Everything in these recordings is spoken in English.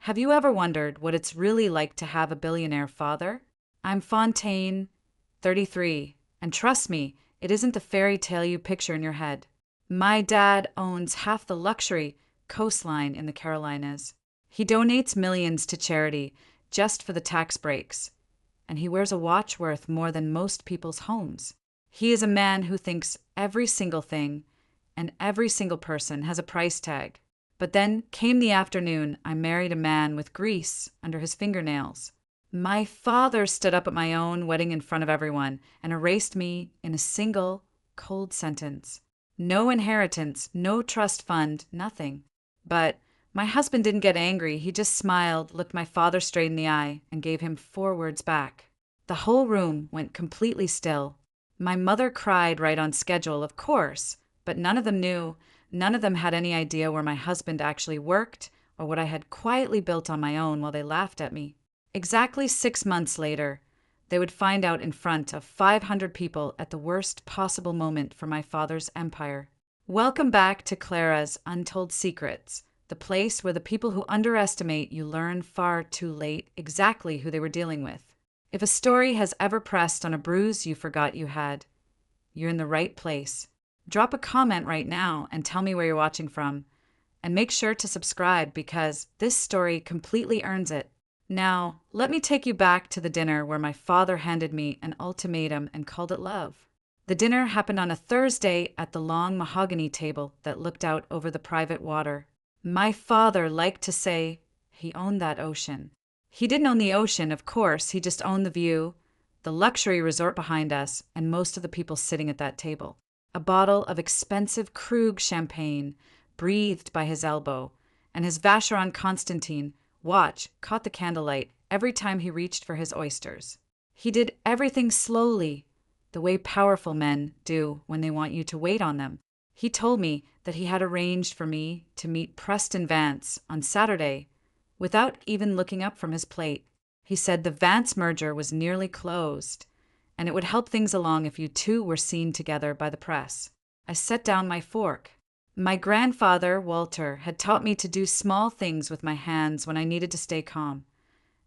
Have you ever wondered what it's really like to have a billionaire father? I'm Fontaine, 33, and trust me, it isn't the fairy tale you picture in your head. My dad owns half the luxury coastline in the Carolinas. He donates millions to charity just for the tax breaks, and he wears a watch worth more than most people's homes. He is a man who thinks every single thing and every single person has a price tag. But then came the afternoon I married a man with grease under his fingernails. My father stood up at my own wedding in front of everyone and erased me in a single, cold sentence. No inheritance, no trust fund, nothing. But my husband didn't get angry. He just smiled, looked my father straight in the eye, and gave him 4 words back. The whole room went completely still. My mother cried right on schedule, of course, but none of them knew. None of them had any idea where my husband actually worked or what I had quietly built on my own while they laughed at me. Exactly 6 months later, they would find out in front of 500 people at the worst possible moment for my father's empire. Welcome back to Cleara's Untold Secrets, the place where the people who underestimate you learn far too late exactly who they were dealing with. If a story has ever pressed on a bruise you forgot you had, you're in the right place. Drop a comment right now and tell me where you're watching from. And make sure to subscribe because this story completely earns it. Now, let me take you back to the dinner where my father handed me an ultimatum and called it love. The dinner happened on a Thursday at the long mahogany table that looked out over the private water. My father liked to say he owned that ocean. He didn't own the ocean, of course, he just owned the view, the luxury resort behind us, and most of the people sitting at that table. A bottle of expensive Krug champagne breathed by his elbow, and his Vacheron Constantine watch caught the candlelight every time he reached for his oysters. He did everything slowly, the way powerful men do when they want you to wait on them. He told me that he had arranged for me to meet Preston Vance on Saturday without even looking up from his plate. He said the Vance merger was nearly closed, and it would help things along if you two were seen together by the press. I set down my fork. My grandfather, Walter, had taught me to do small things with my hands when I needed to stay calm.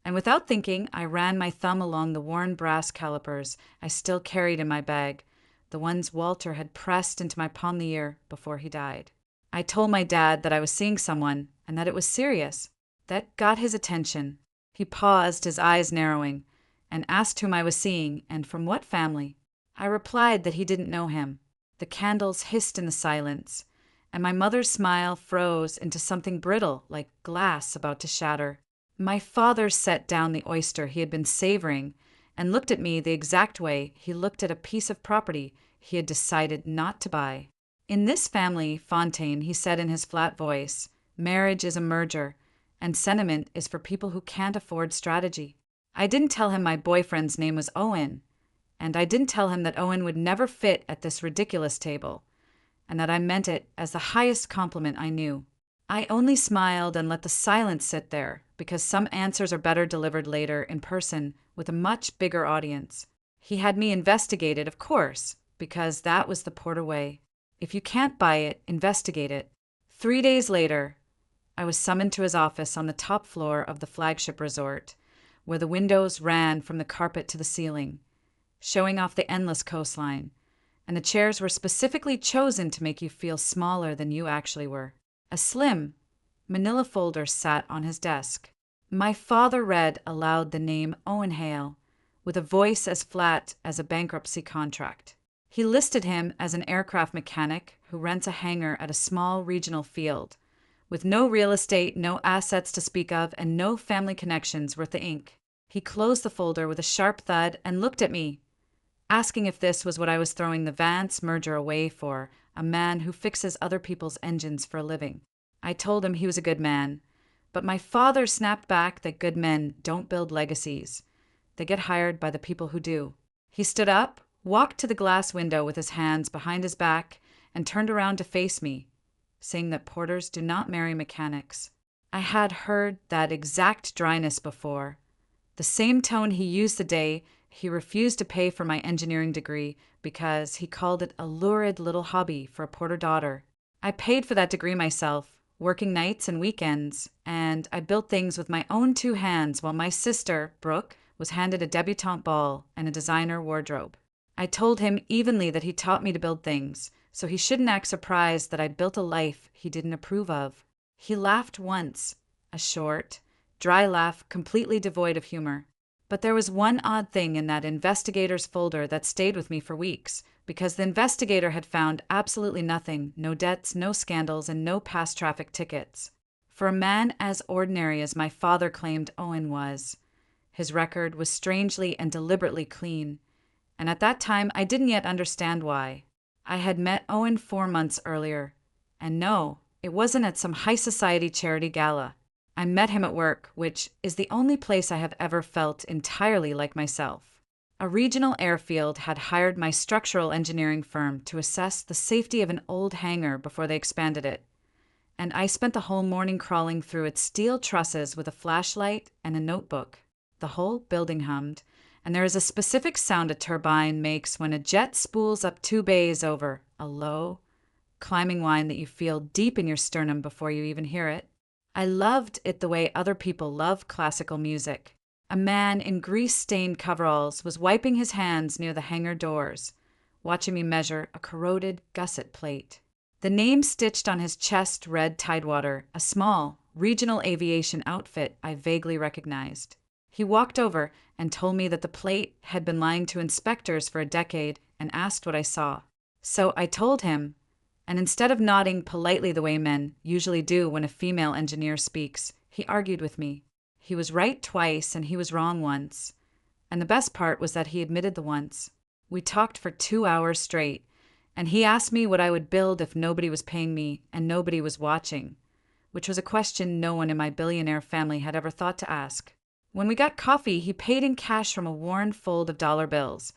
And without thinking, I ran my thumb along the worn brass calipers I still carried in my bag, the ones Walter had pressed into my palm the year before he died. I told my dad that I was seeing someone and that it was serious. That got his attention. He paused, his eyes narrowing, and asked whom I was seeing and from what family. I replied that he didn't know him. The candles hissed in the silence, and my mother's smile froze into something brittle like glass about to shatter. My father set down the oyster he had been savoring and looked at me the exact way he looked at a piece of property he had decided not to buy. In this family, Fontaine, he said in his flat voice, marriage is a merger, and sentiment is for people who can't afford strategy. I didn't tell him my boyfriend's name was Owen, and I didn't tell him that Owen would never fit at this ridiculous table, and that I meant it as the highest compliment I knew. I only smiled and let the silence sit there, because some answers are better delivered later in person with a much bigger audience. He had me investigate it, of course, because that was the Porter way. If you can't buy it, investigate it. 3 days later, I was summoned to his office on the top floor of the flagship resort, where the windows ran from the carpet to the ceiling, showing off the endless coastline, and the chairs were specifically chosen to make you feel smaller than you actually were. A slim, manila folder sat on his desk. My father read aloud the name Owen Hale, with a voice as flat as a bankruptcy contract. He listed him as an aircraft mechanic who rents a hangar at a small regional field, with no real estate, no assets to speak of, and no family connections worth the ink. He closed the folder with a sharp thud and looked at me, asking if this was what I was throwing the Vance merger away for, a man who fixes other people's engines for a living. I told him he was a good man, but my father snapped back that good men don't build legacies. They get hired by the people who do. He stood up, walked to the glass window with his hands behind his back, and turned around to face me, saying that Porters do not marry mechanics. I had heard that exact dryness before, the same tone he used the day he refused to pay for my engineering degree because he called it a lurid little hobby for a Porter daughter. I paid for that degree myself, working nights and weekends, and I built things with my own two hands while my sister, Brooke, was handed a debutante ball and a designer wardrobe. I told him evenly that he taught me to build things, so he shouldn't act surprised that I built a life he didn't approve of. He laughed once, a short, dry laugh completely devoid of humor. But there was one odd thing in that investigator's folder that stayed with me for weeks, because the investigator had found absolutely nothing, no debts, no scandals, and no past traffic tickets. For a man as ordinary as my father claimed Owen was, his record was strangely and deliberately clean, and at that time I didn't yet understand why. I had met Owen 4 months earlier, and no, it wasn't at some high society charity gala. I met him at work, which is the only place I have ever felt entirely like myself. A regional airfield had hired my structural engineering firm to assess the safety of an old hangar before they expanded it, and I spent the whole morning crawling through its steel trusses with a flashlight and a notebook. The whole building hummed, and there is a specific sound a turbine makes when a jet spools up 2 bays over, a low, climbing whine that you feel deep in your sternum before you even hear it. I loved it the way other people love classical music. A man in grease-stained coveralls was wiping his hands near the hangar doors, watching me measure a corroded gusset plate. The name stitched on his chest read Tidewater, a small, regional aviation outfit I vaguely recognized. He walked over and told me that the plate had been lying to inspectors for a decade and asked what I saw. So I told him, and instead of nodding politely the way men usually do when a female engineer speaks, he argued with me. He was right twice and he was wrong once. And the best part was that he admitted the once. We talked for 2 hours straight, and he asked me what I would build if nobody was paying me and nobody was watching, which was a question no one in my billionaire family had ever thought to ask. When we got coffee, he paid in cash from a worn fold of dollar bills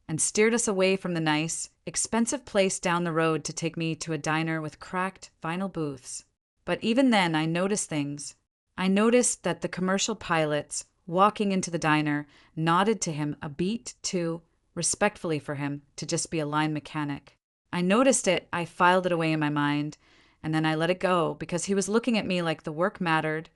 and steered us away from the nice, expensive place down the road to take me to a diner with cracked vinyl booths. But even then, I noticed things. I noticed that the commercial pilots, walking into the diner, nodded to him a beat too respectfully for him to just be a line mechanic. I noticed it, I filed it away in my mind, and then I let it go because he was looking at me like the work mattered,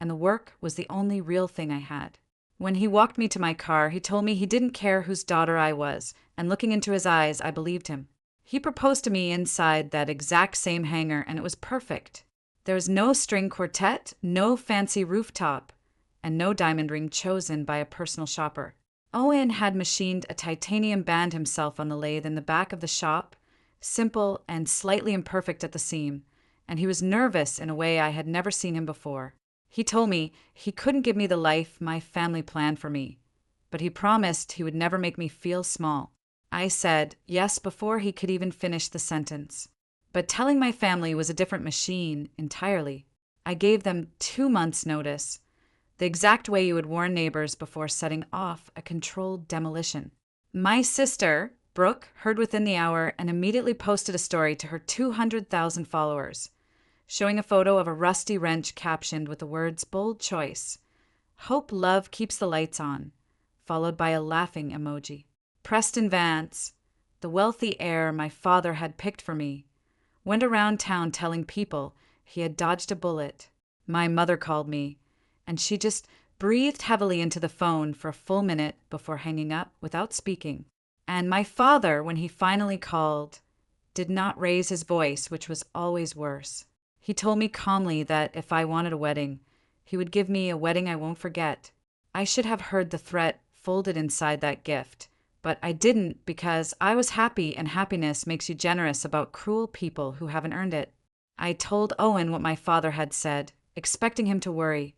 and the work was the only real thing I had. When he walked me to my car, he told me he didn't care whose daughter I was, and looking into his eyes, I believed him. He proposed to me inside that exact same hangar, and it was perfect. There was no string quartet, no fancy rooftop, and no diamond ring chosen by a personal shopper. Owen had machined a titanium band himself on the lathe in the back of the shop, simple and slightly imperfect at the seam, and he was nervous in a way I had never seen him before. He told me he couldn't give me the life my family planned for me, but he promised he would never make me feel small. I said yes before he could even finish the sentence. But telling my family was a different machine entirely. I gave them 2 months' notice, the exact way you would warn neighbors before setting off a controlled demolition. My sister, Brooke, heard within the hour and immediately posted a story to her 200,000 followers, showing a photo of a rusty wrench captioned with the words bold choice, "Hope love keeps the lights on," followed by a laughing emoji. Preston Vance, the wealthy heir my father had picked for me, went around town telling people he had dodged a bullet. My mother called me, and she just breathed heavily into the phone for a full minute before hanging up without speaking. And my father, when he finally called, did not raise his voice, which was always worse. He told me calmly that if I wanted a wedding, he would give me a wedding I won't forget. I should have heard the threat folded inside that gift, but I didn't because I was happy, and happiness makes you generous about cruel people who haven't earned it. I told Owen what my father had said, expecting him to worry,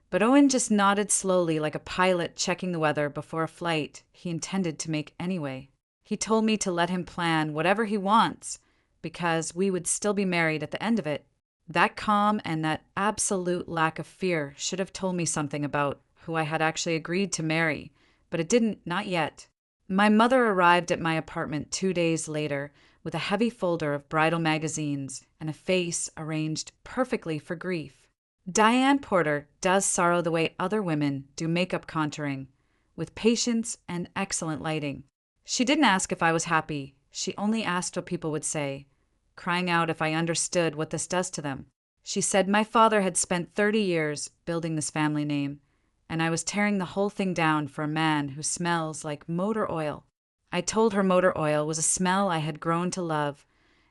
but Owen just nodded slowly like a pilot checking the weather before a flight he intended to make anyway. He told me to let him plan whatever he wants because we would still be married at the end of it. That calm and that absolute lack of fear should have told me something about who I had actually agreed to marry, but it didn't, not yet. My mother arrived at my apartment 2 days later with a heavy folder of bridal magazines and a face arranged perfectly for grief. Diane Porter does sorrow the way other women do makeup contouring, with patience and excellent lighting. She didn't ask if I was happy, she only asked what people would say, crying out if I understood what this does to them. She said my father had spent 30 years building this family name, and I was tearing the whole thing down for a man who smells like motor oil. I told her motor oil was a smell I had grown to love,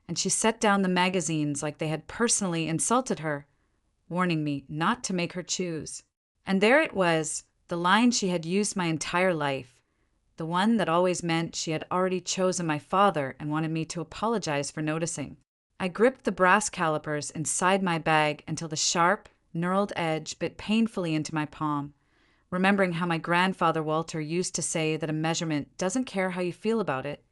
and she set down the magazines like they had personally insulted her, warning me not to make her choose. And there it was, the line she had used my entire life, the one that always meant she had already chosen my father and wanted me to apologize for noticing. I gripped the brass calipers inside my bag until the sharp, knurled edge bit painfully into my palm, remembering how my grandfather Walter used to say that a measurement doesn't care how you feel about it,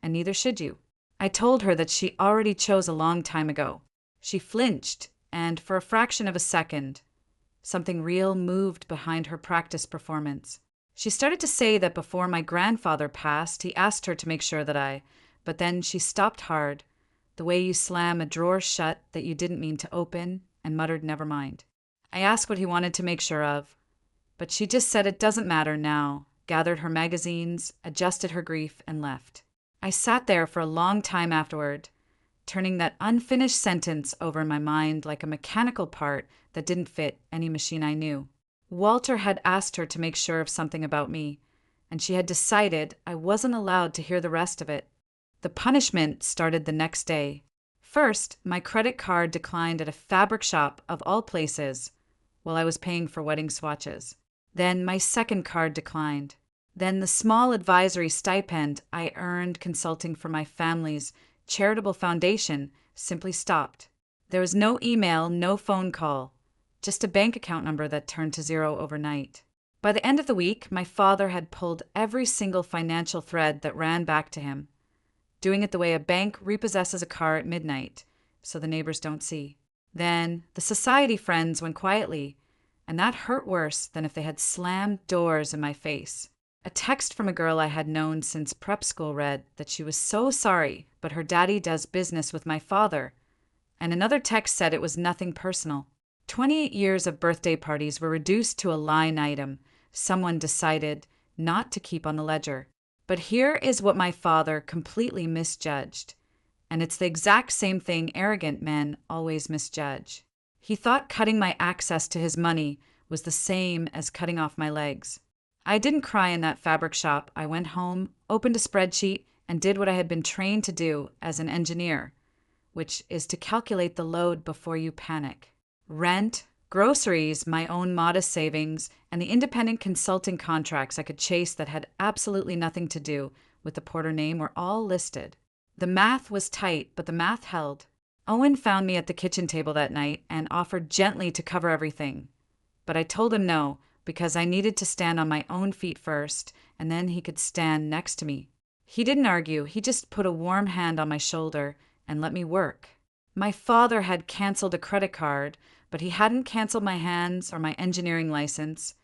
and neither should you. I told her that she already chose a long time ago. She flinched, and for a fraction of a second, something real moved behind her practice performance. She started to say that before my grandfather passed, he asked her to make sure that but then she stopped hard, the way you slam a drawer shut that you didn't mean to open, and muttered, "Never mind." I asked what he wanted to make sure of, but she just said it doesn't matter now, gathered her magazines, adjusted her grief, and left. I sat there for a long time afterward, turning that unfinished sentence over in my mind like a mechanical part that didn't fit any machine I knew. Walter had asked her to make sure of something about me, and she had decided I wasn't allowed to hear the rest of it. The punishment started the next day. First, my credit card declined at a fabric shop of all places while I was paying for wedding swatches. Then my second card declined. Then the small advisory stipend I earned consulting for my family's charitable foundation simply stopped. There was no email, no phone call, just a bank account number that turned to zero overnight. By the end of the week, my father had pulled every single financial thread that ran back to him, doing it the way a bank repossesses a car at midnight, so the neighbors don't see. Then the society friends went quietly, and that hurt worse than if they had slammed doors in my face. A text from a girl I had known since prep school read that she was so sorry, but her daddy does business with my father, and another text said it was nothing personal. 28 years of birthday parties were reduced to a line item someone decided not to keep on the ledger. But here is what my father completely misjudged, and it's the exact same thing arrogant men always misjudge. He thought cutting my access to his money was the same as cutting off my legs. I didn't cry in that fabric shop. I went home, opened a spreadsheet, and did what I had been trained to do as an engineer, which is to calculate the load before you panic. Rent, groceries, my own modest savings, and the independent consulting contracts I could chase that had absolutely nothing to do with the Porter name were all listed. The math was tight, but the math held. Owen found me at the kitchen table that night and offered gently to cover everything. But I told him no, because I needed to stand on my own feet first, and then he could stand next to me. He didn't argue, he just put a warm hand on my shoulder and let me work. My father had canceled a credit card, but he hadn't canceled my hands or my engineering license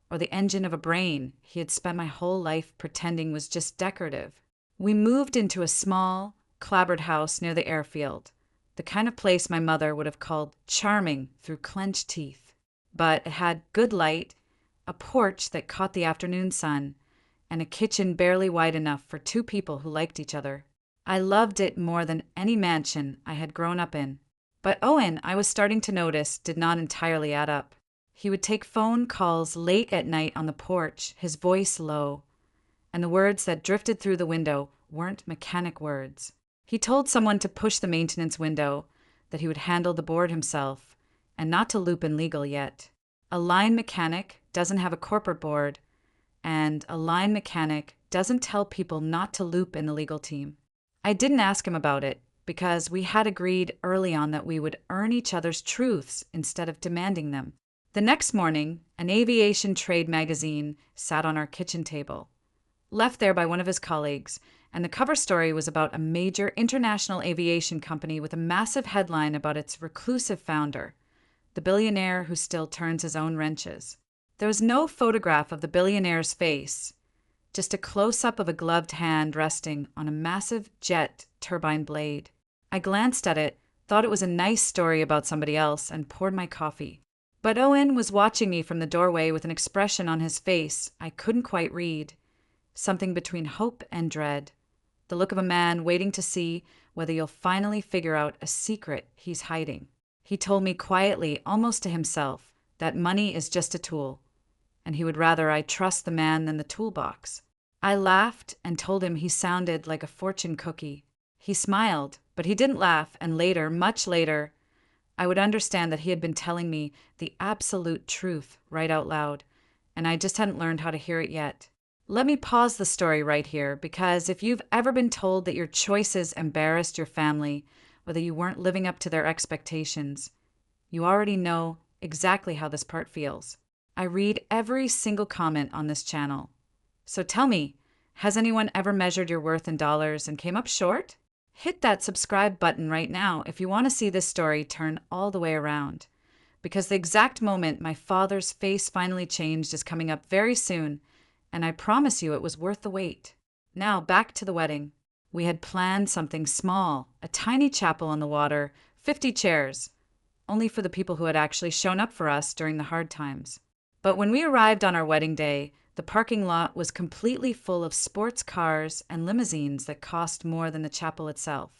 or the engine of a brain he had spent my whole life pretending was just decorative. We moved into a small, clapboard house near the airfield, the kind of place my mother would have called charming through clenched teeth. But it had good light, a porch that caught the afternoon sun, and a kitchen barely wide enough for two people who liked each other. I loved it more than any mansion I had grown up in. But Owen, I was starting to notice, did not entirely add up. He would take phone calls late at night on the porch, his voice low, and the words that drifted through the window weren't mechanic words. He told someone to push the maintenance window, that he would handle the board himself, and not to loop in legal yet. A line mechanic doesn't have a corporate board, and a line mechanic doesn't tell people not to loop in the legal team. I didn't ask him about it, because we had agreed early on that we would earn each other's truths instead of demanding them. The next morning, an aviation trade magazine sat on our kitchen table, left there by one of his colleagues, and the cover story was about a major international aviation company with a massive headline about its reclusive founder, the billionaire who still turns his own wrenches. There was no photograph of the billionaire's face, just a close-up of a gloved hand resting on a massive jet turbine blade. I glanced at it, thought it was a nice story about somebody else, and poured my coffee. But Owen was watching me from the doorway with an expression on his face I couldn't quite read, something between hope and dread, the look of a man waiting to see whether you'll finally figure out a secret he's hiding. He told me quietly, almost to himself, that money is just a tool, and he would rather I trust the man than the toolbox. I laughed and told him he sounded like a fortune cookie. He smiled, but he didn't laugh, and later, much later, I would understand that he had been telling me the absolute truth right out loud, and I just hadn't learned how to hear it yet. Let me pause the story right here, because if you've ever been told that your choices embarrassed your family, whether you weren't living up to their expectations, you already know exactly how this part feels. I read every single comment on this channel. So tell me, has anyone ever measured your worth in dollars and came up short? Hit that subscribe button right now if you want to see this story turn all the way around. Because the exact moment my father's face finally changed is coming up very soon, and I promise you it was worth the wait. Now back to the wedding. We had planned something small, a tiny chapel on the water, 50 chairs, only for the people who had actually shown up for us during the hard times. But when we arrived on our wedding day, the parking lot was completely full of sports cars and limousines that cost more than the chapel itself.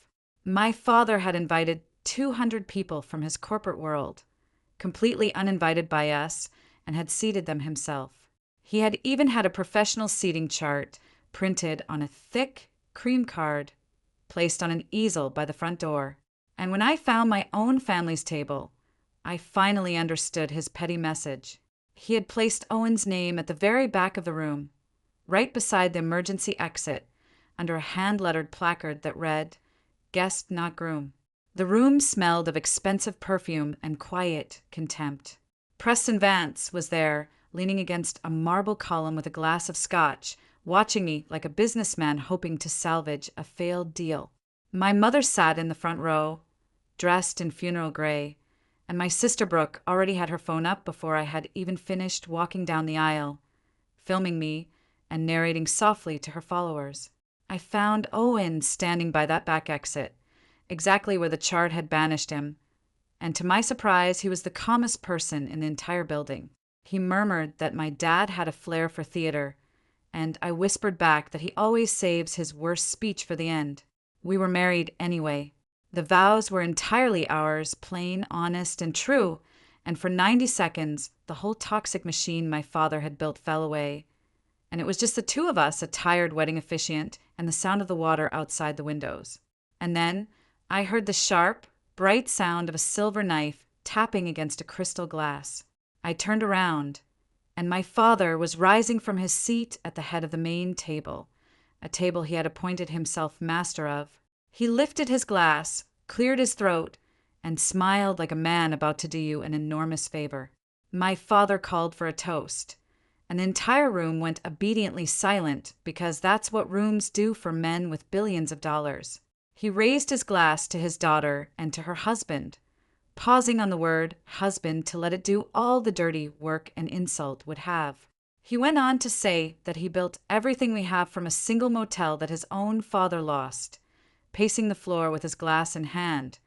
My father had invited 200 people from his corporate world, completely uninvited by us, and had seated them himself. He had even had a professional seating chart printed on a thick cream card placed on an easel by the front door. And when I found my own family's table, I finally understood his petty message. He had placed Owen's name at the very back of the room, right beside the emergency exit, under a hand-lettered placard that read, "Guest not groom." The room smelled of expensive perfume and quiet contempt. Preston Vance was there, leaning against a marble column with a glass of scotch, watching me like a businessman hoping to salvage a failed deal. My mother sat in the front row, dressed in funeral gray, and my sister Brooke already had her phone up before I had even finished walking down the aisle, filming me and narrating softly to her followers. I found Owen standing by that back exit, exactly where the chart had banished him, and to my surprise, he was the calmest person in the entire building. He murmured that my dad had a flair for theater, and I whispered back that he always saves his worst speech for the end. We were married anyway. The vows were entirely ours, plain, honest, and true, and for 90 seconds, the whole toxic machine my father had built fell away, and it was just the two of us, a tired wedding officiant, and the sound of the water outside the windows. And then I heard the sharp, bright sound of a silver knife tapping against a crystal glass. I turned around, and my father was rising from his seat at the head of the main table, a table he had appointed himself master of. He lifted his glass, cleared his throat, and smiled like a man about to do you an enormous favor. My father called for a toast, and the entire room went obediently silent because that's what rooms do for men with billions of dollars. He raised his glass to his daughter and to her husband, pausing on the word husband to let it do all the dirty work an insult would have. He went on to say that he built everything we have from a single motel that his own father lost, pacing the floor with his glass in hand,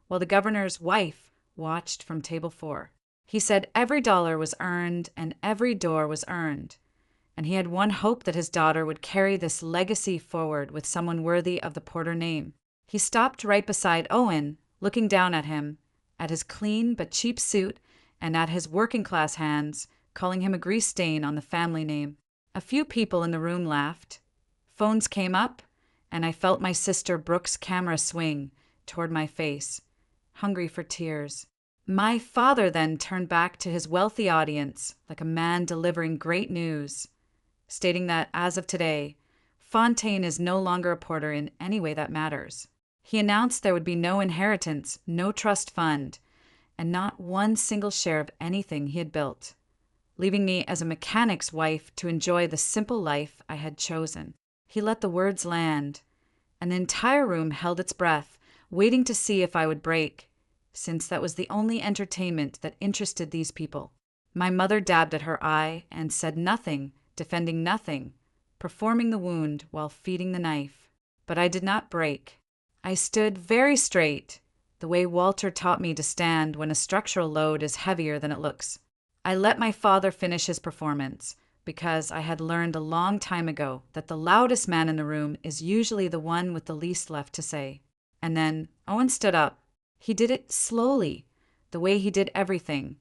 while the governor's wife watched from table 4. He said every dollar was earned and every door was earned, and he had one hope that his daughter would carry this legacy forward with someone worthy of the Porter name. He stopped right beside Owen, looking down at him, at his clean but cheap suit, and at his working-class hands, calling him a grease stain on the family name. A few people in the room laughed. Phones came up, and I felt my sister Brooke's camera swing toward my face, hungry for tears. My father then turned back to his wealthy audience like a man delivering great news, stating that as of today, Fontaine is no longer a Porter in any way that matters. He announced there would be no inheritance, no trust fund, and not one single share of anything he had built, leaving me as a mechanic's wife to enjoy the simple life I had chosen. He let the words land, and the entire room held its breath, waiting to see if I would break, since that was the only entertainment that interested these people. My mother dabbed at her eye and said nothing, defending nothing, performing the wound while feeding the knife. But I did not break. I stood very straight, the way Walter taught me to stand when a structural load is heavier than it looks. I let my father finish his performance, because I had learned a long time ago that the loudest man in the room is usually the one with the least left to say. And then Owen stood up. He did it slowly, the way he did everything,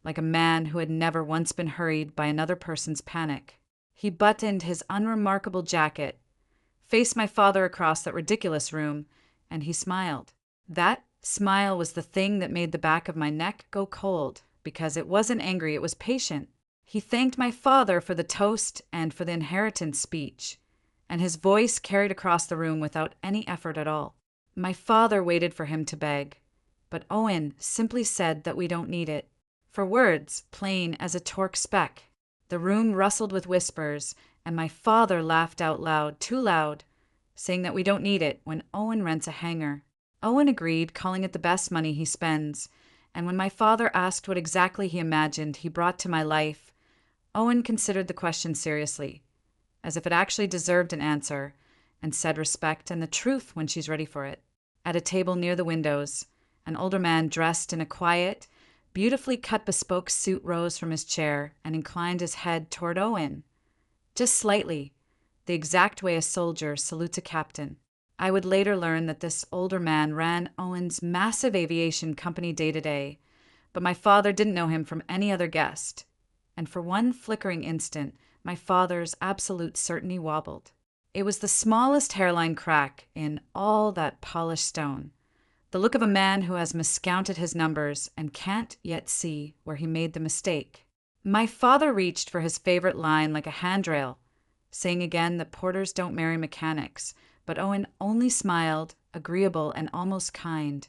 like a man who had never once been hurried by another person's panic. He buttoned his unremarkable jacket, faced my father across that ridiculous room, and he smiled. That smile was the thing that made the back of my neck go cold, because it wasn't angry, it was patient. He thanked my father for the toast and for the inheritance speech, and his voice carried across the room without any effort at all. My father waited for him to beg, but Owen simply said that we don't need it. For words, plain as a torque spec. The room rustled with whispers, and my father laughed out loud, too loud, saying that we don't need it when Owen rents a hangar. Owen agreed, calling it the best money he spends, and when my father asked what exactly he imagined he brought to my life, Owen considered the question seriously, as if it actually deserved an answer, and said respect and the truth when she's ready for it. At a table near the windows, an older man dressed in a quiet, beautifully cut bespoke suit rose from his chair and inclined his head toward Owen. Just slightly, the exact way a soldier salutes a captain. I would later learn that this older man ran Owen's massive aviation company day to day, but my father didn't know him from any other guest, and for one flickering instant, my father's absolute certainty wobbled. It was the smallest hairline crack in all that polished stone, the look of a man who has miscounted his numbers and can't yet see where he made the mistake. My father reached for his favorite line like a handrail, saying again that porters don't marry mechanics, but Owen only smiled, agreeable and almost kind,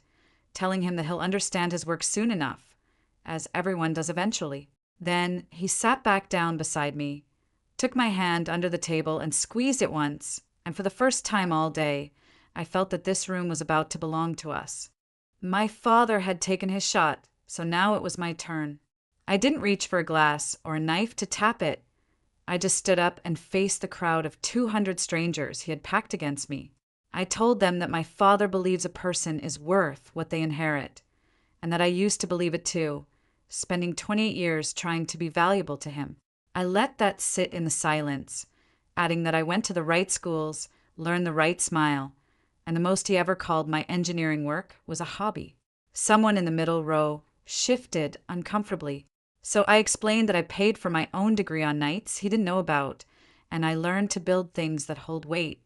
telling him that he'll understand his work soon enough, as everyone does eventually. Then he sat back down beside me, took my hand under the table and squeezed it once, and for the first time all day, I felt that this room was about to belong to us. My father had taken his shot, so now it was my turn. I didn't reach for a glass or a knife to tap it. I just stood up and faced the crowd of 200 strangers he had packed against me. I told them that my father believes a person is worth what they inherit, and that I used to believe it too, spending 28 years trying to be valuable to him. I let that sit in the silence, adding that I went to the right schools, learned the right smile, and the most he ever called my engineering work was a hobby. Someone in the middle row shifted uncomfortably, so I explained that I paid for my own degree on nights he didn't know about, and I learned to build things that hold weight.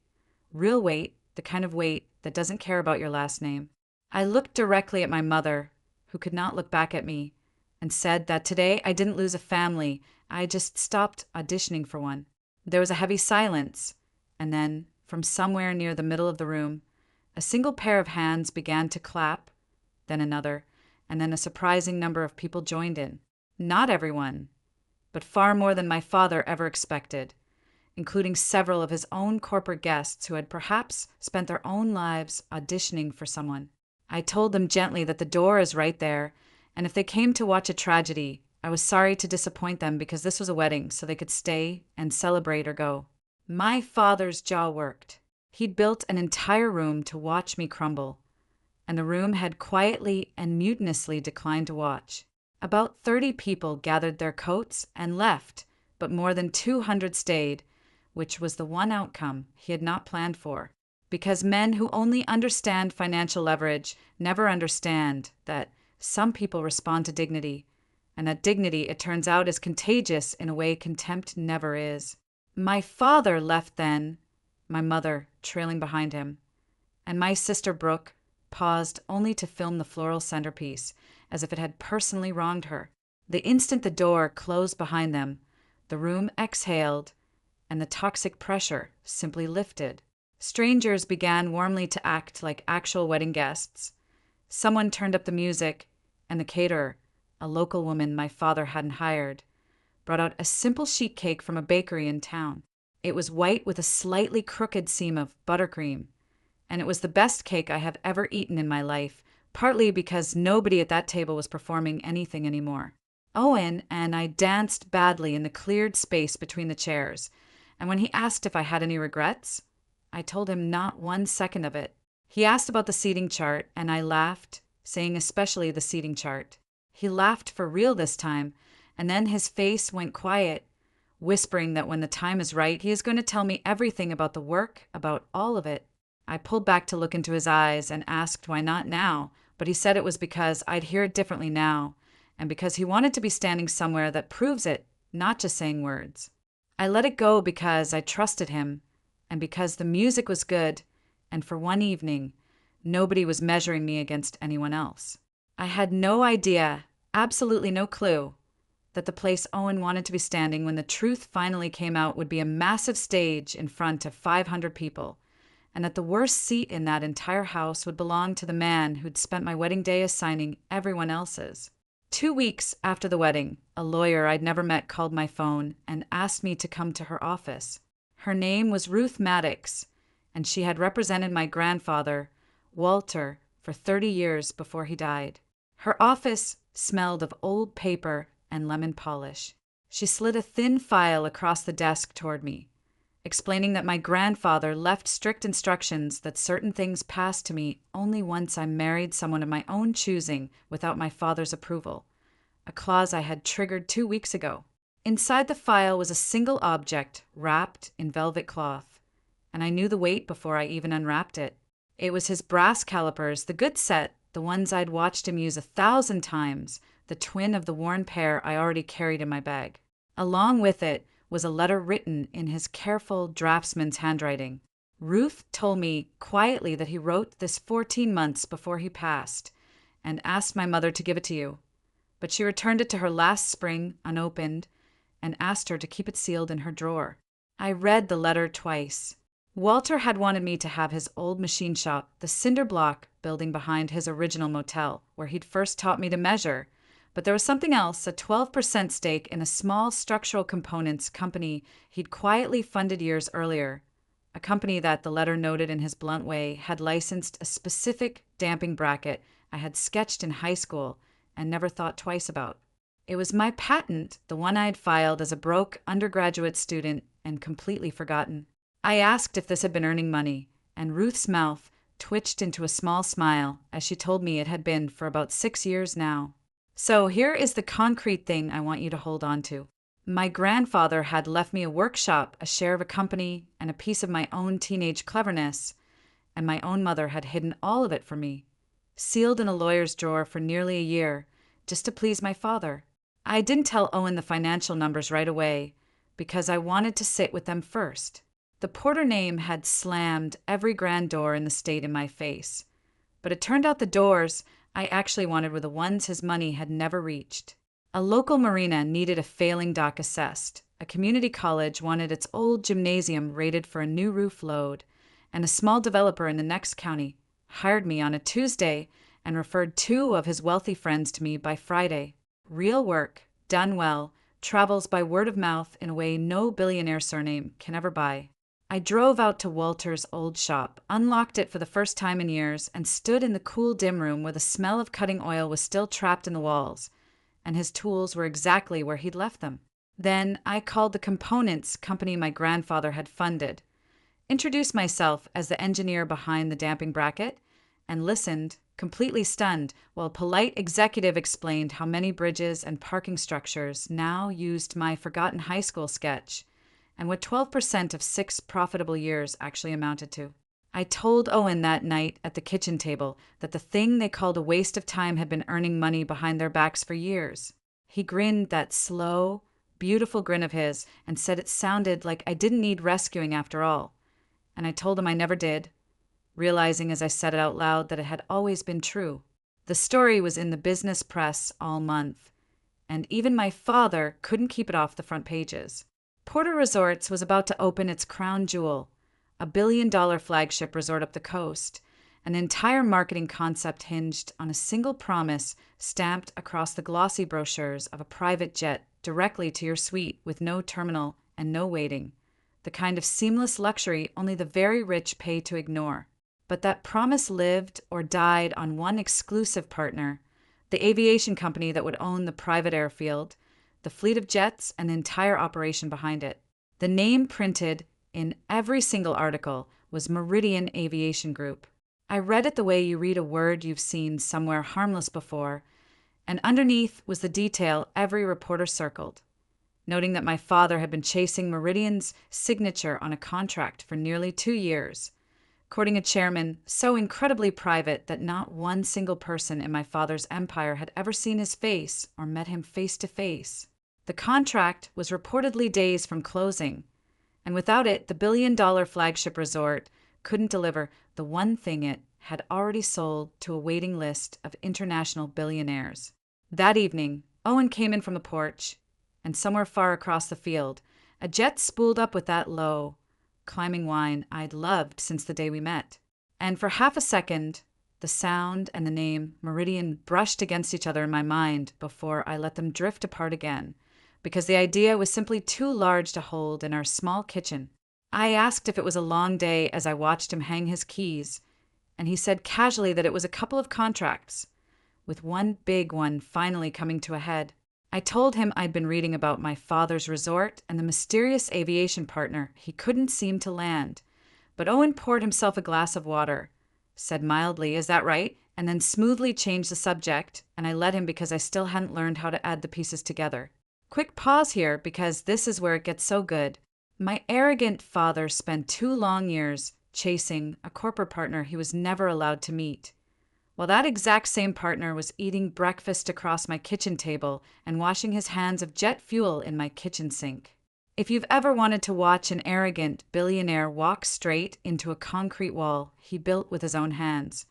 Real weight, the kind of weight that doesn't care about your last name. I looked directly at my mother, who could not look back at me, and said that today I didn't lose a family, I just stopped auditioning for one. There was a heavy silence, and then, from somewhere near the middle of the room, a single pair of hands began to clap, then another, and then a surprising number of people joined in. Not everyone, but far more than my father ever expected, including several of his own corporate guests who had perhaps spent their own lives auditioning for someone. I told them gently that the door is right there, and if they came to watch a tragedy, I was sorry to disappoint them because this was a wedding, so they could stay and celebrate or go. My father's jaw worked. He'd built an entire room to watch me crumble, and the room had quietly and mutinously declined to watch. About 30 people gathered their coats and left, but more than 200 stayed, which was the one outcome he had not planned for. Because men who only understand financial leverage never understand that some people respond to dignity, and that dignity, it turns out, is contagious in a way contempt never is. My father left then, my mother trailing behind him, and my sister Brooke paused only to film the floral centerpiece, as if it had personally wronged her. The instant the door closed behind them, the room exhaled, and the toxic pressure simply lifted. Strangers began warmly to act like actual wedding guests. Someone turned up the music, and the caterer, a local woman my father hadn't hired, brought out a simple sheet cake from a bakery in town. It was white with a slightly crooked seam of buttercream, and it was the best cake I have ever eaten in my life, partly because nobody at that table was performing anything anymore. Owen and I danced badly in the cleared space between the chairs, and when he asked if I had any regrets, I told him not 1 second of it. He asked about the seating chart, and I laughed, saying especially the seating chart. He laughed for real this time, and then his face went quiet, whispering that when the time is right, he is going to tell me everything about the work, about all of it. I pulled back to look into his eyes and asked why not now, but he said it was because I'd hear it differently now, and because he wanted to be standing somewhere that proves it, not just saying words. I let it go because I trusted him, and because the music was good, and for one evening, nobody was measuring me against anyone else. I had no idea, absolutely no clue, that the place Owen wanted to be standing when the truth finally came out would be a massive stage in front of 500 people, and that the worst seat in that entire house would belong to the man who'd spent my wedding day assigning everyone else's. 2 weeks after the wedding, a lawyer I'd never met called my phone and asked me to come to her office. Her name was Ruth Maddox, and she had represented my grandfather, Walter, for 30 years before he died. Her office smelled of old paper and lemon polish. She slid a thin file across the desk toward me, explaining that my grandfather left strict instructions that certain things passed to me only once I married someone of my own choosing without my father's approval, a clause I had triggered 2 weeks ago. Inside the file was a single object wrapped in velvet cloth, and I knew the weight before I even unwrapped it. It was his brass calipers, the good set, the ones I'd watched him use 1,000 times, the twin of the worn pair I already carried in my bag. Along with it was a letter written in his careful draftsman's handwriting. Ruth told me quietly that he wrote this 14 months before he passed and asked my mother to give it to you, but she returned it to her last spring unopened and asked her to keep it sealed in her drawer. I read the letter twice. Walter had wanted me to have his old machine shop, the cinder block building behind his original motel, where he'd first taught me to measure. But there was something else, a 12% stake in a small structural components company he'd quietly funded years earlier, a company that, the letter noted in his blunt way, had licensed a specific damping bracket I had sketched in high school and never thought twice about. It was my patent, the one I had filed as a broke undergraduate student and completely forgotten. I asked if this had been earning money, and Ruth's mouth twitched into a small smile as she told me it had been for about 6 years now. So here is the concrete thing I want you to hold on to. My grandfather had left me a workshop, a share of a company, and a piece of my own teenage cleverness, and my own mother had hidden all of it from me, sealed in a lawyer's drawer for nearly a year, just to please my father. I didn't tell Owen the financial numbers right away, because I wanted to sit with them first. The Porter name had slammed every grand door in the state in my face, but it turned out the doors I actually wanted were the ones his money had never reached. A local marina needed a failing dock assessed, a community college wanted its old gymnasium rated for a new roof load, and a small developer in the next county hired me on a Tuesday and referred 2 of his wealthy friends to me by Friday. Real work, done well, travels by word of mouth in a way no billionaire surname can ever buy. I drove out to Walter's old shop, unlocked it for the first time in years, and stood in the cool dim room where the smell of cutting oil was still trapped in the walls, and his tools were exactly where he'd left them. Then I called the components company my grandfather had funded, introduced myself as the engineer behind the damping bracket, and listened, completely stunned, while a polite executive explained how many bridges and parking structures now used my forgotten high school sketch, and what 12% of 6 profitable years actually amounted to. I told Owen that night at the kitchen table that the thing they called a waste of time had been earning money behind their backs for years. He grinned that slow, beautiful grin of his and said it sounded like I didn't need rescuing after all. And I told him I never did, realizing as I said it out loud that it had always been true. The story was in the business press all month, and even my father couldn't keep it off the front pages. Porter Resorts was about to open its crown jewel, a billion-dollar flagship resort up the coast, an entire marketing concept hinged on a single promise stamped across the glossy brochures of a private jet directly to your suite with no terminal and no waiting, the kind of seamless luxury only the very rich pay to ignore. But that promise lived or died on one exclusive partner, the aviation company that would own the private airfield, the fleet of jets, and the entire operation behind it. The name printed in every single article was Meridian Aviation Group. I read it the way you read a word you've seen somewhere harmless before, and underneath was the detail every reporter circled, noting that my father had been chasing Meridian's signature on a contract for nearly 2 years, courting a chairman so incredibly private that not one single person in my father's empire had ever seen his face or met him face to face. The contract was reportedly days from closing, and without it, the billion-dollar flagship resort couldn't deliver the one thing it had already sold to a waiting list of international billionaires. That evening, Owen came in from the porch, and somewhere far across the field, a jet spooled up with that low, climbing whine I'd loved since the day we met. And for half a second, the sound and the name Meridian brushed against each other in my mind before I let them drift apart again, because the idea was simply too large to hold in our small kitchen. I asked if it was a long day as I watched him hang his keys, and he said casually that it was a couple of contracts, with one big one finally coming to a head. I told him I'd been reading about my father's resort and the mysterious aviation partner he couldn't seem to land, but Owen poured himself a glass of water, said mildly, "Is that right?" and then smoothly changed the subject, and I let him because I still hadn't learned how to add the pieces together. Quick pause here, because this is where it gets so good. My arrogant father spent 2 long years chasing a corporate partner he was never allowed to meet, while that exact same partner was eating breakfast across my kitchen table and washing his hands of jet fuel in my kitchen sink. If you've ever wanted to watch an arrogant billionaire walk straight into a concrete wall he built with his own hands,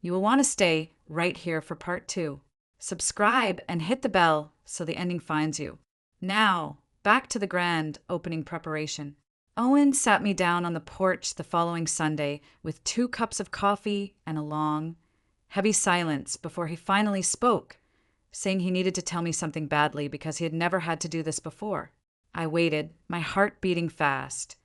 you will want to stay right here for part 2. Subscribe and hit the bell so the ending finds you. Now, back to the grand opening preparation. Owen sat me down on the porch the following Sunday with 2 cups of coffee and a long, heavy silence before he finally spoke, saying he needed to tell me something badly because he had never had to do this before. I waited, my heart beating fast,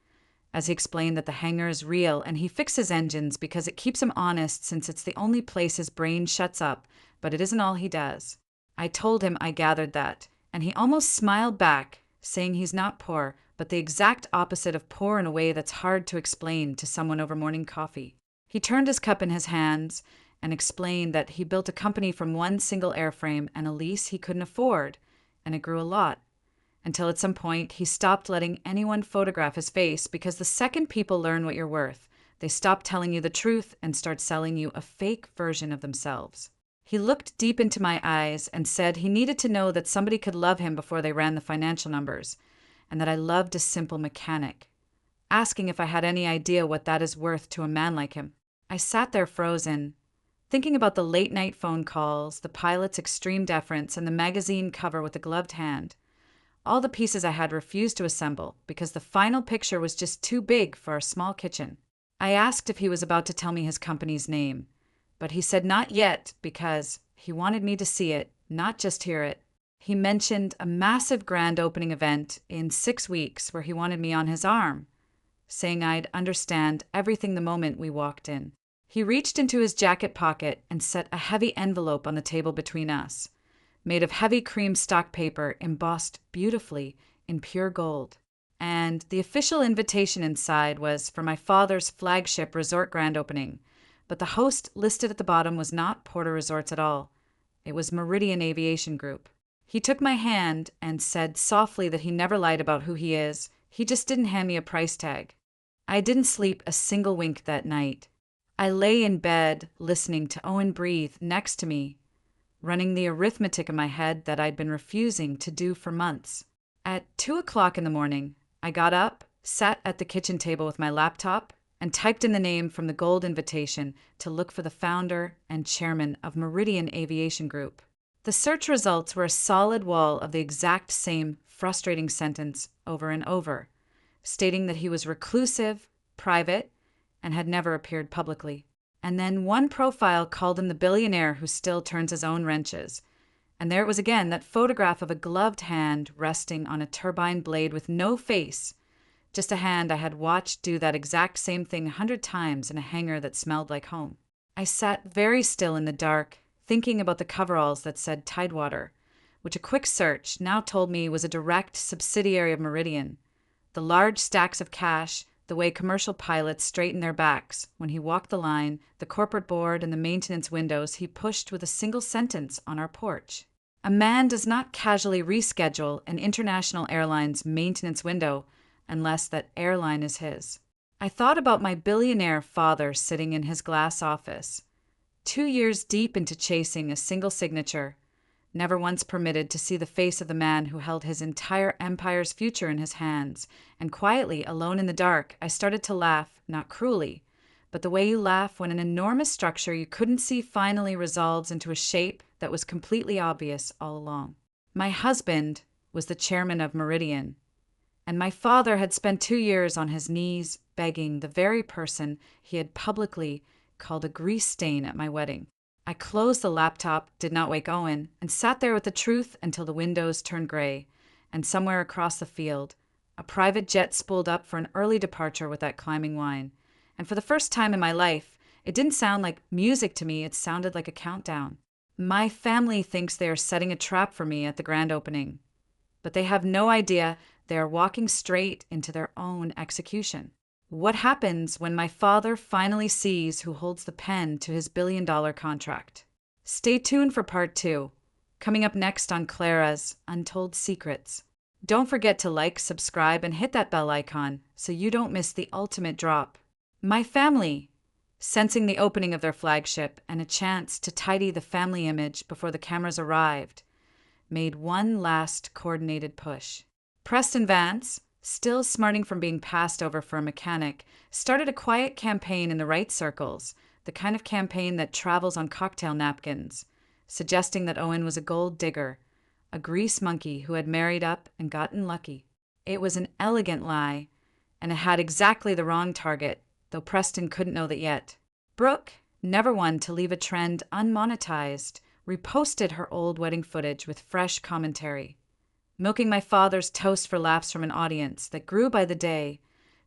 as he explained that the hangar is real and he fixes engines because it keeps him honest since it's the only place his brain shuts up, but it isn't all he does. I told him I gathered that, and he almost smiled back, saying he's not poor, but the exact opposite of poor in a way that's hard to explain to someone over morning coffee. He turned his cup in his hands and explained that he built a company from one single airframe and a lease he couldn't afford, and it grew a lot, until at some point he stopped letting anyone photograph his face because the second people learn what you're worth, they stop telling you the truth and start selling you a fake version of themselves. He looked deep into my eyes and said he needed to know that somebody could love him before they ran the financial numbers, and that I loved a simple mechanic, asking if I had any idea what that is worth to a man like him. I sat there frozen, thinking about the late-night phone calls, the pilot's extreme deference, and the magazine cover with the gloved hand. All the pieces I had refused to assemble because the final picture was just too big for our small kitchen. I asked if he was about to tell me his company's name, but he said not yet because he wanted me to see it, not just hear it. He mentioned a massive grand opening event in 6 weeks where he wanted me on his arm, saying I'd understand everything the moment we walked in. He reached into his jacket pocket and set a heavy envelope on the table between us, made of heavy cream stock paper embossed beautifully in pure gold. And the official invitation inside was for my father's flagship resort grand opening, but the host listed at the bottom was not Porter Resorts at all. It was Meridian Aviation Group. He took my hand and said softly that he never lied about who he is. He just didn't hand me a price tag. I didn't sleep a single wink that night. I lay in bed listening to Owen breathe next to me, running the arithmetic in my head that I'd been refusing to do for months. At 2:00 in the morning, I got up, sat at the kitchen table with my laptop, and typed in the name from the gold invitation to look for the founder and chairman of Meridian Aviation Group. The search results were a solid wall of the exact same frustrating sentence over and over, stating that he was reclusive, private, and had never appeared publicly. And then one profile called him the billionaire who still turns his own wrenches. And there it was again, that photograph of a gloved hand resting on a turbine blade with no face, just a hand I had watched do that exact same thing 100 times in a hangar that smelled like home. I sat very still in the dark, thinking about the coveralls that said Tidewater, which a quick search now told me was a direct subsidiary of Meridian, the large stacks of cash, the way commercial pilots straighten their backs when he walked the line, the corporate board, and the maintenance windows he pushed with a single sentence on our porch. A man does not casually reschedule an international airline's maintenance window unless that airline is his. I thought about my billionaire father sitting in his glass office, 2 years deep into chasing a single signature, never once permitted to see the face of the man who held his entire empire's future in his hands, and quietly, alone in the dark, I started to laugh, not cruelly, but the way you laugh when an enormous structure you couldn't see finally resolves into a shape that was completely obvious all along. My husband was the chairman of Meridian, and my father had spent 2 years on his knees begging the very person he had publicly called a grease stain at my wedding. I closed the laptop, did not wake Owen, and sat there with the truth until the windows turned gray, and somewhere across the field, a private jet spooled up for an early departure with that climbing wine. And for the first time in my life, it didn't sound like music to me, it sounded like a countdown. My family thinks they are setting a trap for me at the grand opening, but they have no idea they are walking straight into their own execution. What happens when my father finally sees who holds the pen to his billion-dollar contract? Stay tuned for part 2, coming up next on Cleara's Untold Secrets. Don't forget to like, subscribe, and hit that bell icon so you don't miss the ultimate drop. My family, sensing the opening of their flagship and a chance to tidy the family image before the cameras arrived, made one last coordinated push. Preston Vance, still smarting from being passed over for a mechanic, started a quiet campaign in the right circles, the kind of campaign that travels on cocktail napkins, suggesting that Owen was a gold digger, a grease monkey who had married up and gotten lucky. It was an elegant lie, and it had exactly the wrong target, though Preston couldn't know that yet. Brooke, never one to leave a trend unmonetized, reposted her old wedding footage with fresh commentary, milking my father's toast for laughs from an audience that grew by the day,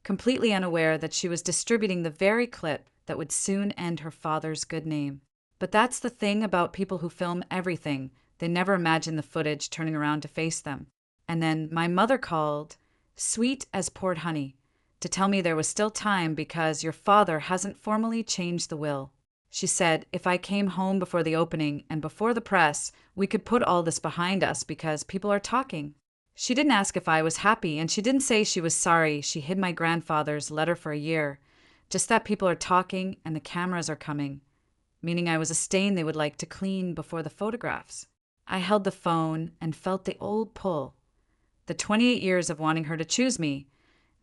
completely unaware that she was distributing the very clip that would soon end her father's good name. But that's the thing about people who film everything. They never imagine the footage turning around to face them. And then my mother called, sweet as poured honey, to tell me there was still time because your father hasn't formally changed the will. She said if I came home before the opening and before the press, we could put all this behind us because people are talking. She didn't ask if I was happy, and she didn't say she was sorry she hid my grandfather's letter for a year, just that people are talking and the cameras are coming, meaning I was a stain they would like to clean before the photographs. I held the phone and felt the old pull, the 28 years of wanting her to choose me,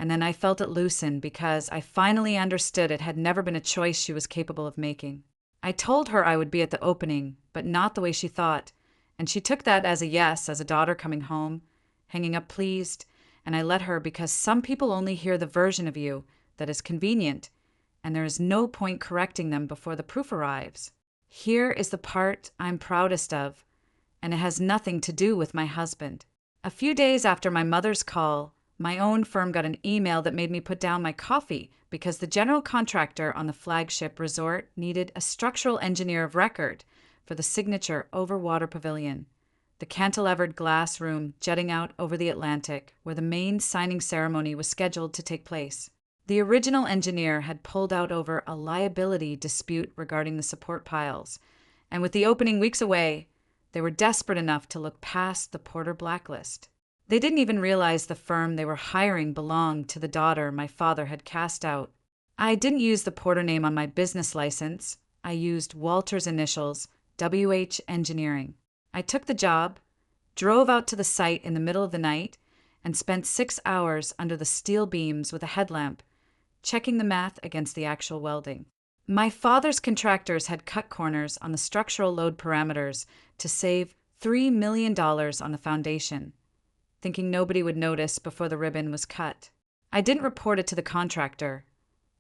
and then I felt it loosen because I finally understood it had never been a choice she was capable of making. I told her I would be at the opening, but not the way she thought, and she took that as a yes, as a daughter coming home, hanging up pleased, and I let her because some people only hear the version of you that is convenient, and there is no point correcting them before the proof arrives. Here is the part I'm proudest of, and it has nothing to do with my husband. A few days after my mother's call, my own firm got an email that made me put down my coffee because the general contractor on the flagship resort needed a structural engineer of record for the signature overwater pavilion, the cantilevered glass room jutting out over the Atlantic where the main signing ceremony was scheduled to take place. The original engineer had pulled out over a liability dispute regarding the support piles, and with the opening weeks away, they were desperate enough to look past the Porter blacklist. They didn't even realize the firm they were hiring belonged to the daughter my father had cast out. I didn't use the Porter name on my business license. I used Walter's initials, WH Engineering. I took the job, drove out to the site in the middle of the night, and spent 6 hours under the steel beams with a headlamp, checking the math against the actual welding. My father's contractors had cut corners on the structural load parameters to save $3 million on the foundation, thinking nobody would notice before the ribbon was cut. I didn't report it to the contractor.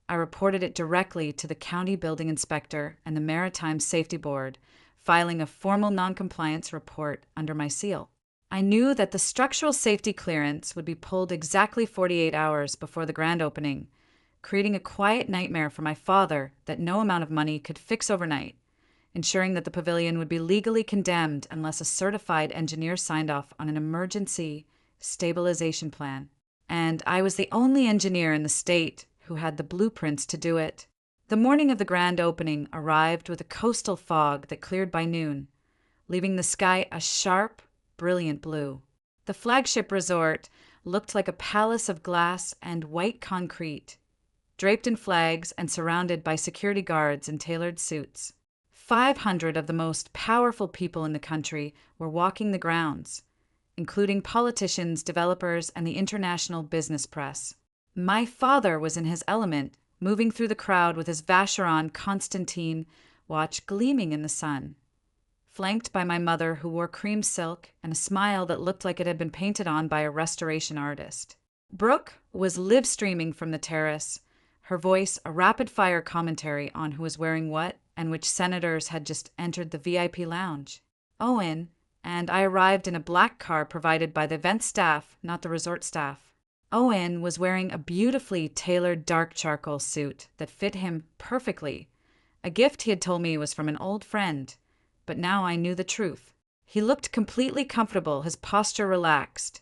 I reported it directly to the county building inspector and the Maritime Safety Board, filing a formal noncompliance report under my seal. I knew that the structural safety clearance would be pulled exactly 48 hours before the grand opening, creating a quiet nightmare for my father that no amount of money could fix overnight, ensuring that the pavilion would be legally condemned unless a certified engineer signed off on an emergency stabilization plan. And I was the only engineer in the state who had the blueprints to do it. The morning of the grand opening arrived with a coastal fog that cleared by noon, leaving the sky a sharp, brilliant blue. The flagship resort looked like a palace of glass and white concrete, draped in flags and surrounded by security guards in tailored suits. 500 of the most powerful people in the country were walking the grounds, including politicians, developers, and the international business press. My father was in his element, moving through the crowd with his Vacheron Constantine watch gleaming in the sun, flanked by my mother, who wore cream silk and a smile that looked like it had been painted on by a restoration artist. Brooke was live streaming from the terrace, her voice a rapid-fire commentary on who was wearing what and which senators had just entered the VIP lounge. Owen and I arrived in a black car provided by the event staff, not the resort staff. Owen was wearing a beautifully tailored dark charcoal suit that fit him perfectly, a gift he had told me was from an old friend, but now I knew the truth. He looked completely comfortable, his posture relaxed,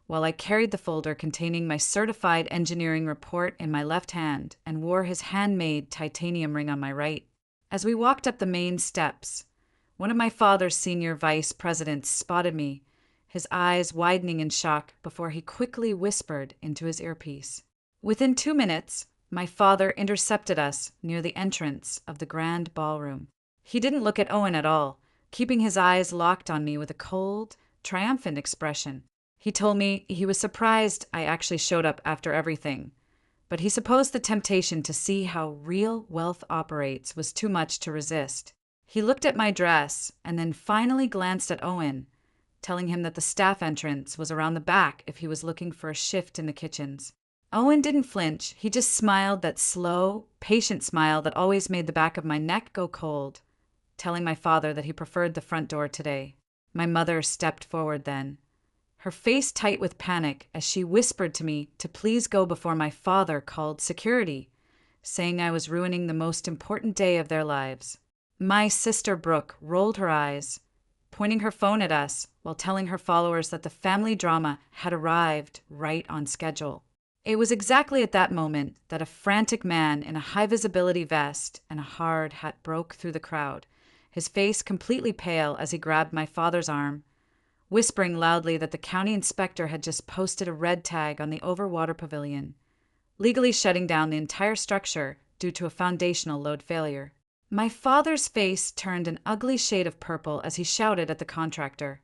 while I carried the folder containing my certified engineering report in my left hand and wore his handmade titanium ring on my right. As we walked up the main steps, one of my father's senior vice presidents spotted me, his eyes widening in shock before he quickly whispered into his earpiece. Within 2 minutes, my father intercepted us near the entrance of the grand ballroom. He didn't look at Owen at all, keeping his eyes locked on me with a cold, triumphant expression. He told me he was surprised I actually showed up after everything, but he supposed the temptation to see how real wealth operates was too much to resist. He looked at my dress and then finally glanced at Owen, telling him that the staff entrance was around the back if he was looking for a shift in the kitchens. Owen didn't flinch. He just smiled, that slow, patient smile that always made the back of my neck go cold, telling my father that he preferred the front door today. My mother stepped forward then, her face tight with panic as she whispered to me to please go before my father called security, saying I was ruining the most important day of their lives. My sister Brooke rolled her eyes, pointing her phone at us while telling her followers that the family drama had arrived right on schedule. It was exactly at that moment that a frantic man in a high-visibility vest and a hard hat broke through the crowd, his face completely pale as he grabbed my father's arm, whispering loudly that the county inspector had just posted a red tag on the overwater pavilion, legally shutting down the entire structure due to a foundational load failure. My father's face turned an ugly shade of purple as he shouted at the contractor,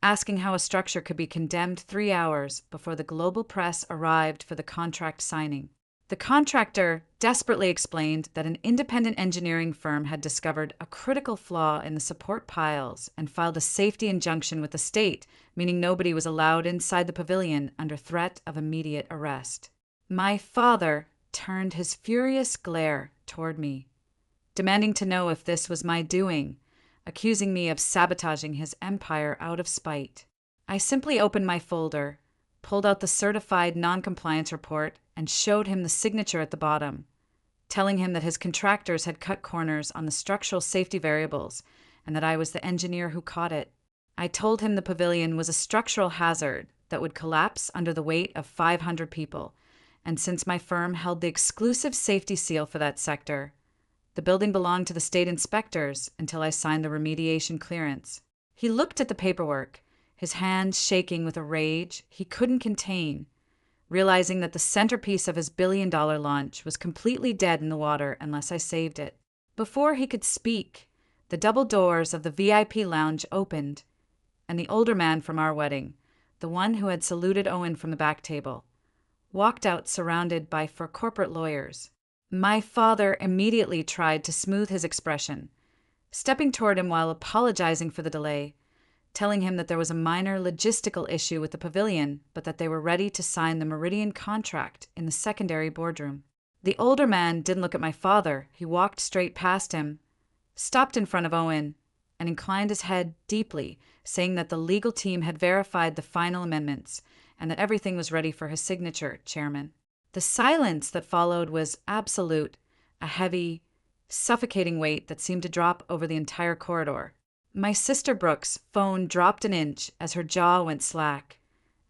asking how a structure could be condemned 3 hours before the global press arrived for the contract signing. The contractor desperately explained that an independent engineering firm had discovered a critical flaw in the support piles and filed a safety injunction with the state, meaning nobody was allowed inside the pavilion under threat of immediate arrest. My father turned his furious glare toward me, demanding to know if this was my doing, accusing me of sabotaging his empire out of spite. I simply opened my folder, pulled out the certified non-compliance report, and showed him the signature at the bottom, telling him that his contractors had cut corners on the structural safety variables and that I was the engineer who caught it. I told him the pavilion was a structural hazard that would collapse under the weight of 500 people, and since my firm held the exclusive safety seal for that sector, the building belonged to the state inspectors until I signed the remediation clearance. He looked at the paperwork, his hands shaking with a rage he couldn't contain, realizing that the centerpiece of his billion-dollar launch was completely dead in the water unless I saved it. Before he could speak, the double doors of the VIP lounge opened, and the older man from our wedding, the one who had saluted Owen from the back table, walked out surrounded by 4 corporate lawyers. My father immediately tried to smooth his expression, stepping toward him while apologizing for the delay, telling him that there was a minor logistical issue with the pavilion, but that they were ready to sign the Meridian contract in the secondary boardroom. The older man didn't look at my father. He walked straight past him, stopped in front of Owen, and inclined his head deeply, saying that the legal team had verified the final amendments and that everything was ready for his signature, Chairman. The silence that followed was absolute, a heavy, suffocating weight that seemed to drop over the entire corridor. My sister Brooke's phone dropped an inch as her jaw went slack,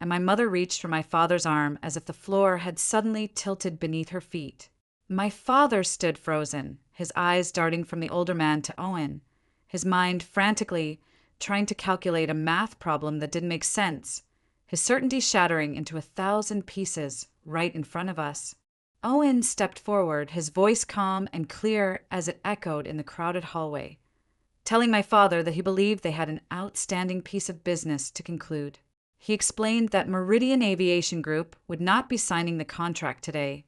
and my mother reached for my father's arm as if the floor had suddenly tilted beneath her feet. My father stood frozen, his eyes darting from the older man to Owen, his mind frantically trying to calculate a math problem that didn't make sense, his certainty shattering into 1,000 pieces right in front of us. Owen stepped forward, his voice calm and clear as it echoed in the crowded hallway, telling my father that he believed they had an outstanding piece of business to conclude. He explained that Meridian Aviation Group would not be signing the contract today,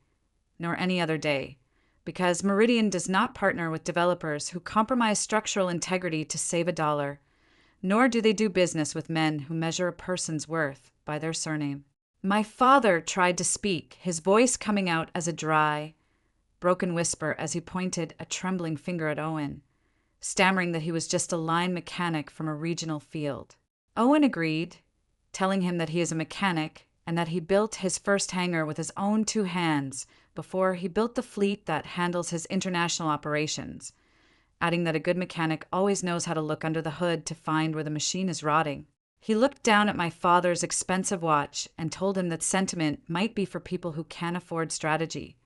nor any other day, because Meridian does not partner with developers who compromise structural integrity to save a dollar, nor do they do business with men who measure a person's worth by their surname. My father tried to speak, his voice coming out as a dry, broken whisper as he pointed a trembling finger at Owen, stammering that he was just a line mechanic from a regional field. Owen agreed, telling him that he is a mechanic and that he built his first hangar with his own 2 hands before he built the fleet that handles his international operations, adding that a good mechanic always knows how to look under the hood to find where the machine is rotting. He looked down at my father's expensive watch and told him that sentiment might be for people who can't afford strategy,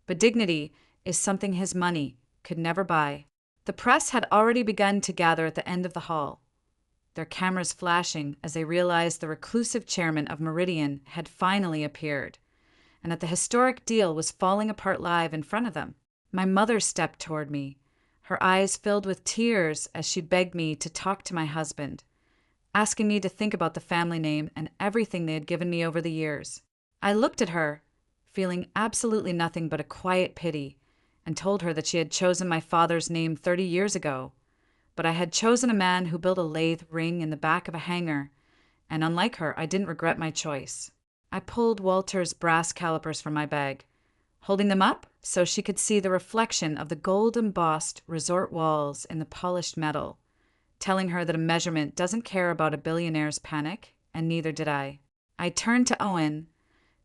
but dignity is something his money could never buy. The press had already begun to gather at the end of the hall, their cameras flashing as they realized the reclusive chairman of Meridian had finally appeared, and that the historic deal was falling apart live in front of them. My mother stepped toward me, her eyes filled with tears as she begged me to talk to my husband, asking me to think about the family name and everything they had given me over the years. I looked at her, feeling absolutely nothing but a quiet pity, and told her that she had chosen my father's name 30 years ago, but I had chosen a man who built a lathe ring in the back of a hangar, and unlike her, I didn't regret my choice. I pulled Walter's brass calipers from my bag, holding them up so she could see the reflection of the gold-embossed resort walls in the polished metal, telling her that a measurement doesn't care about a billionaire's panic, and neither did I. I turned to Owen,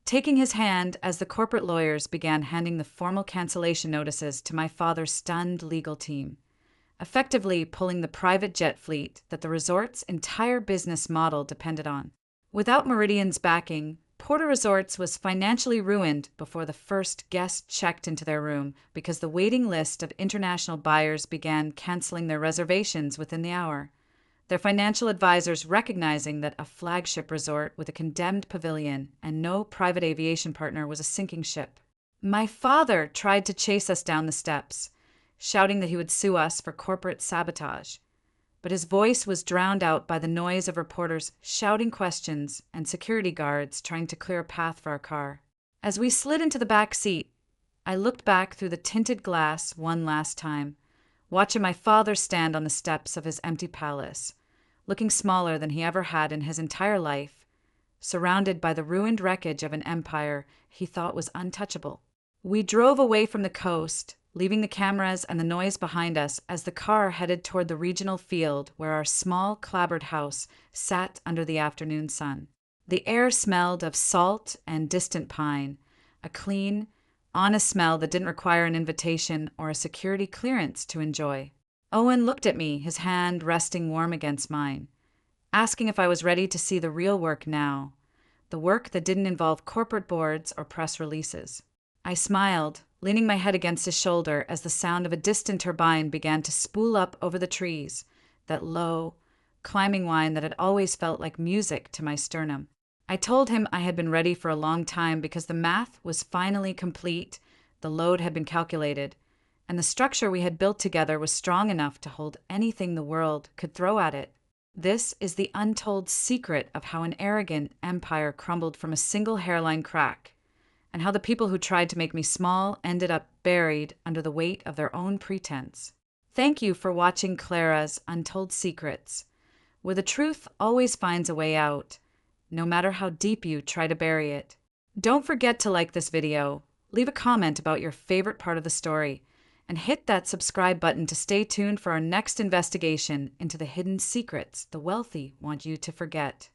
taking his hand as the corporate lawyers began handing the formal cancellation notices to my father's stunned legal team, effectively pulling the private jet fleet that the resort's entire business model depended on. Without Meridian's backing, Porter Resorts was financially ruined before the first guest checked into their room because the waiting list of international buyers began canceling their reservations within the hour, their financial advisors recognizing that a flagship resort with a condemned pavilion and no private aviation partner was a sinking ship. My father tried to chase us down the steps, shouting that he would sue us for corporate sabotage, but his voice was drowned out by the noise of reporters shouting questions and security guards trying to clear a path for our car. As we slid into the back seat, I looked back through the tinted glass one last time, watching my father stand on the steps of his empty palace, looking smaller than he ever had in his entire life, surrounded by the ruined wreckage of an empire he thought was untouchable. We drove away from the coast, leaving the cameras and the noise behind us as the car headed toward the regional field where our small clapboard house sat under the afternoon sun. The air smelled of salt and distant pine, a clean, honest smell that didn't require an invitation or a security clearance to enjoy. Owen looked at me, his hand resting warm against mine, asking if I was ready to see the real work now, the work that didn't involve corporate boards or press releases. I smiled, leaning my head against his shoulder as the sound of a distant turbine began to spool up over the trees, that low, climbing whine that had always felt like music to my sternum. I told him I had been ready for a long time because the math was finally complete, the load had been calculated, and the structure we had built together was strong enough to hold anything the world could throw at it. This is the untold secret of how an arrogant empire crumbled from a single hairline crack, and how the people who tried to make me small ended up buried under the weight of their own pretense. Thank you for watching Cleara's Untold Secrets, where the truth always finds a way out, no matter how deep you try to bury it. Don't forget to like this video, leave a comment about your favorite part of the story, and hit that subscribe button to stay tuned for our next investigation into the hidden secrets the wealthy want you to forget.